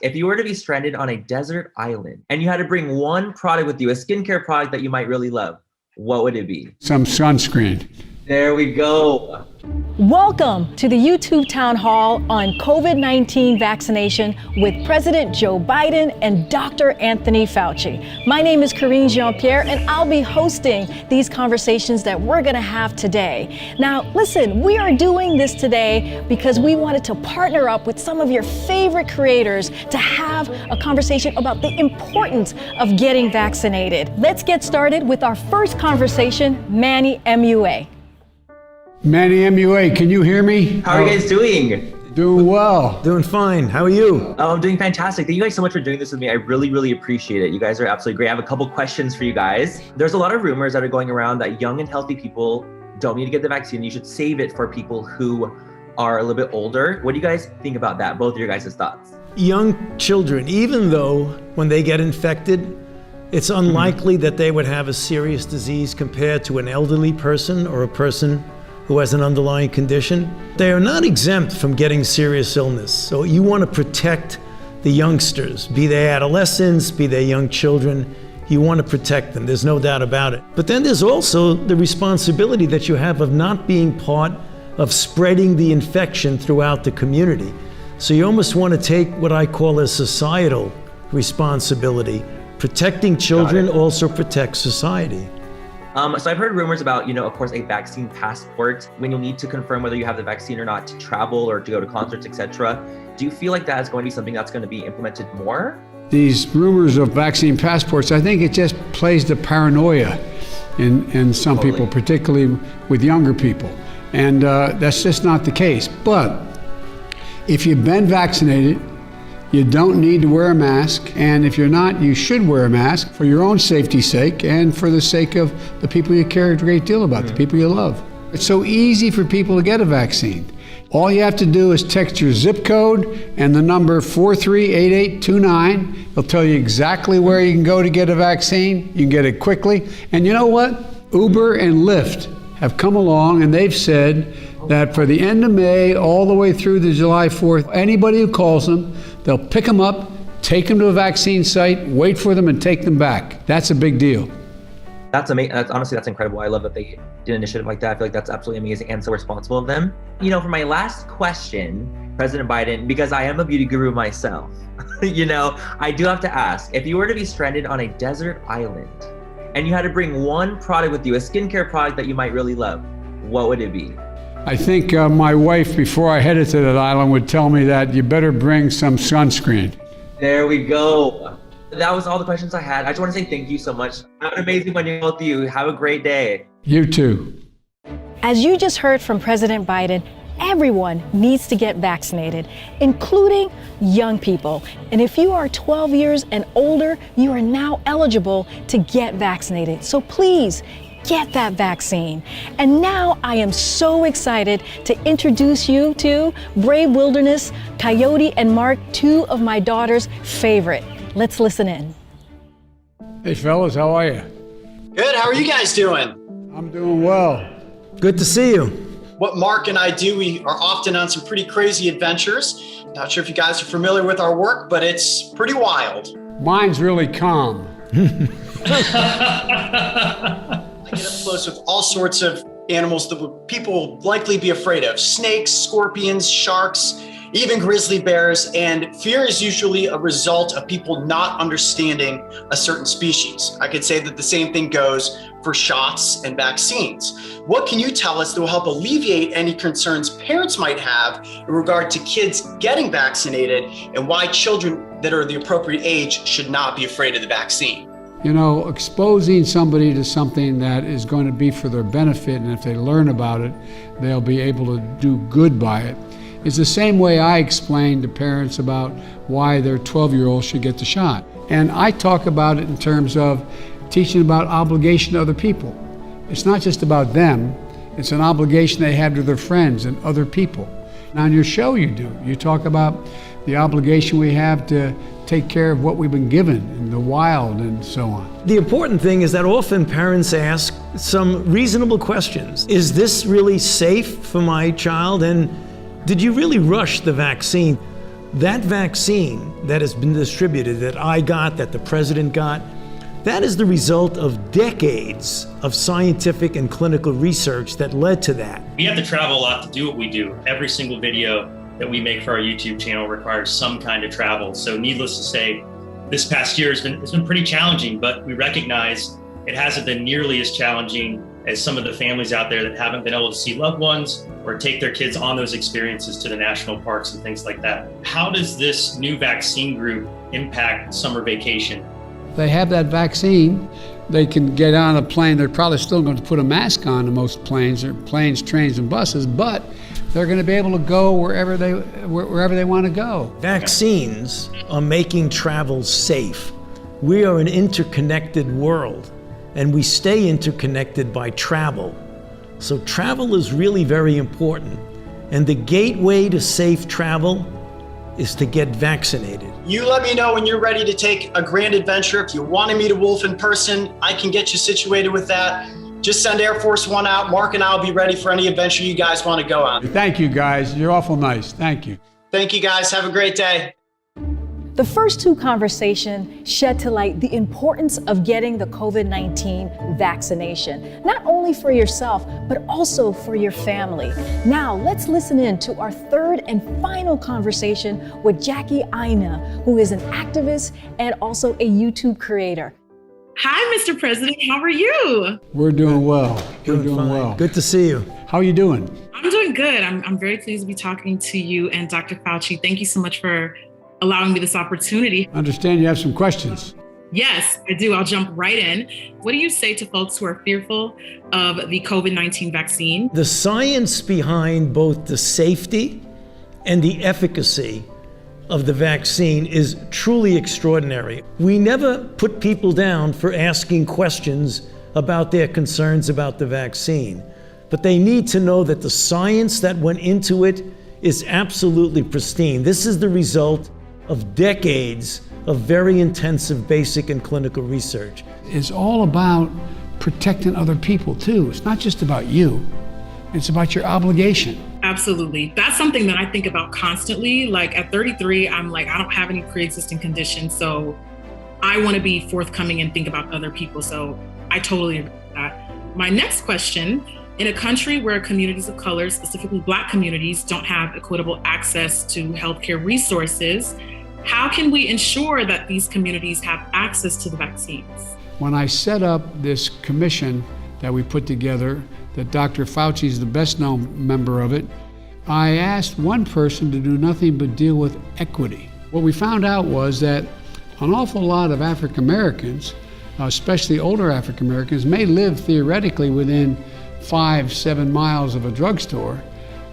If you were to be stranded on a desert island and you had to bring one product with you, a skincare product that you might really love, what would it be? Some sunscreen. There we go. Welcome to the YouTube town hall on COVID-19 vaccination with President Joe Biden and Dr. Anthony Fauci. My name is Karine Jean-Pierre, and I'll be hosting these conversations that we're going to have today. Now, listen, we are doing this today because we wanted to partner up with some of your favorite creators to have a conversation about the importance of getting vaccinated. Let's get started with our first conversation, Manny Mua. Manny Mua, can you hear me? How are you guys doing? Doing well. Doing fine. How are you? Oh, I'm doing fantastic. Thank you guys so much for doing this with me. I really appreciate it. You guys are absolutely great. I have a couple questions for you guys. There's a lot of rumors that are going around that young and healthy people don't need to get the vaccine. You should save it for people who are a little bit older. What do you guys think about that? Both of your guys' thoughts. Young children, even though when they get infected, it's unlikely that they would have a serious disease compared to an elderly person or a person who has an underlying condition. They are not exempt from getting serious illness. So you want to protect the youngsters, be they adolescents, be they young children. You want to protect them, there's no doubt about it. But then there's also the responsibility that you have of not being part of spreading the infection throughout the community. So you almost want to take what I call a societal responsibility. Protecting children also protects society. So I've heard rumors about, of course, a vaccine passport when you'll need to confirm whether you have the vaccine or not to travel or to go to concerts, etc. Do you feel like that is going to be something that's going to be implemented more? These rumors of vaccine passports, I think it just plays the paranoia in some people, particularly with younger people. And that's just not the case. But if you've been vaccinated, you don't need to wear a mask, and if you're not, you should wear a mask for your own safety's sake and for the sake of the people you care a great deal about, the people you love. It's so easy for people to get a vaccine. All you have to do is text your zip code and the number 438829. It'll tell you exactly where you can go to get a vaccine. You can get it quickly. And you know what? Uber and Lyft have come along and they've said that for the end of May all the way through to July 4th, anybody who calls them, they'll pick them up, take them to a vaccine site, wait for them, and take them back. That's a big deal. That's amazing. That's incredible. I love that they did an initiative like that. I feel like that's absolutely amazing and so responsible of them. For my last question, President Biden, because I am a beauty guru myself, I do have to ask, if you were to be stranded on a desert island and you had to bring one product with you, a skincare product that you might really love, what would it be? I think my wife, before I headed to that island, would tell me that you better bring some sunscreen. There we go. That was all the questions I had. I just want to say thank you so much. Have an amazing one, both of you. Have a great day. You too. As you just heard from President Biden, everyone needs to get vaccinated, including young people. And if you are 12 years and older, you are now eligible to get vaccinated. So please, get that vaccine. And now I am so excited to introduce you to Brave Wilderness, Coyote, and Mark, two of my daughter's favorite. Let's listen in. Hey fellas, how are you? Good, how are you guys doing? I'm doing well. Good to see you. What Mark and I do, we are often on some pretty crazy adventures. Not sure if you guys are familiar with our work, but it's pretty wild. Mine's really calm. I get up close with all sorts of animals that people will likely be afraid of. Snakes, scorpions, sharks, even grizzly bears. And fear is usually a result of people not understanding a certain species. I could say that the same thing goes for shots and vaccines. What can you tell us that will help alleviate any concerns parents might have in regard to kids getting vaccinated and why children that are the appropriate age should not be afraid of the vaccine? Exposing somebody to something that is going to be for their benefit, and if they learn about it, they'll be able to do good by it. It's the same way I explain to parents about why their 12-year-old should get the shot. And I talk about it in terms of teaching about obligation to other people. It's not just about them, it's an obligation they have to their friends and other people. And on your show you do. You talk about the obligation we have to take care of what we've been given in the wild and so on. The important thing is that often parents ask some reasonable questions. Is this really safe for my child? And did you really rush the vaccine? That vaccine that has been distributed, that I got, that the president got, that is the result of decades of scientific and clinical research that led to that. We have to travel a lot to do what we do. Every single video that we make for our YouTube channel requires some kind of travel. So needless to say, this past year has been pretty challenging, but we recognize it hasn't been nearly as challenging as some of the families out there that haven't been able to see loved ones or take their kids on those experiences to the national parks and things like that. How does this new vaccine group impact summer vacation? They have that vaccine, they can get on a plane. They're probably still going to put a mask on in most planes, or planes, trains, and buses, but they're going to be able to go wherever they want to go. Vaccines are making travel safe. We are an interconnected world, and we stay interconnected by travel. So travel is really very important. And the gateway to safe travel is to get vaccinated. You let me know when you're ready to take a grand adventure. If you want to meet a wolf in person, I can get you situated with that. Just send Air Force One out. Mark and I will be ready for any adventure you guys want to go on. Thank you, guys. You're awful nice. Thank you. Thank you, guys. Have a great day. The first two conversations shed to light the importance of getting the COVID-19 vaccination, not only for yourself, but also for your family. Now, let's listen in to our third and final conversation with Jackie Aina, who is an activist and also a YouTube creator. Hi, Mr. President. How are you? We're doing well. We're doing fine. well. Good to see you. How are you doing? I'm doing good. I'm very pleased to be talking to you and Dr. Fauci. Thank you so much for allowing me this opportunity. I understand you have some questions. Yes, I do. I'll jump right in. What do you say to folks who are fearful of the COVID-19 vaccine? The science behind both the safety and the efficacy of the vaccine is truly extraordinary. We never put people down for asking questions about their concerns about the vaccine, but they need to know that the science that went into it is absolutely pristine. This is the result of decades of very intensive basic and clinical research. It's all about protecting other people too. It's not just about you. It's about your obligation. Absolutely. That's something that I think about constantly. Like at 33, I'm like, I don't have any pre-existing conditions, so I want to be forthcoming and think about other people. So I totally agree with that. My next question, in a country where communities of color, specifically Black communities, don't have equitable access to healthcare resources, how can we ensure that these communities have access to the vaccines? When I set up this commission that we put together, that Dr. Fauci is the best known member of it, I asked one person to do nothing but deal with equity. What we found out was that an awful lot of African Americans, especially older African Americans, may live theoretically within 5-7 miles of a drugstore,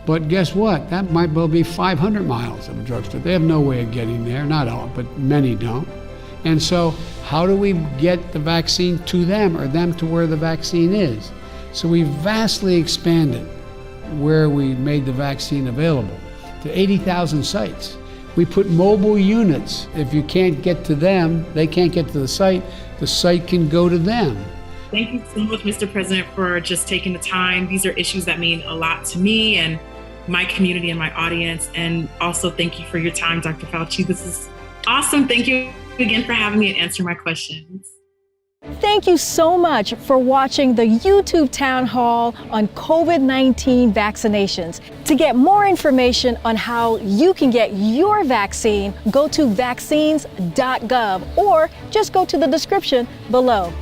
but guess what? That might well be 500 miles of a drugstore. They have no way of getting there, not all, but many don't. And so how do we get the vaccine to them, or them to where the vaccine is? So we vastly expanded where we made the vaccine available to 80,000 sites. We put mobile units. If you can't get to them, they can't get to the site can go to them. Thank you so much, Mr. President, for just taking the time. These are issues that mean a lot to me and my community and my audience. And also thank you for your time, Dr. Fauci. This is awesome. Thank you again for having me and answering my questions. Thank you so much for watching the YouTube town hall on COVID-19 vaccinations. To get more information on how you can get your vaccine, go to vaccines.gov or just go to the description below.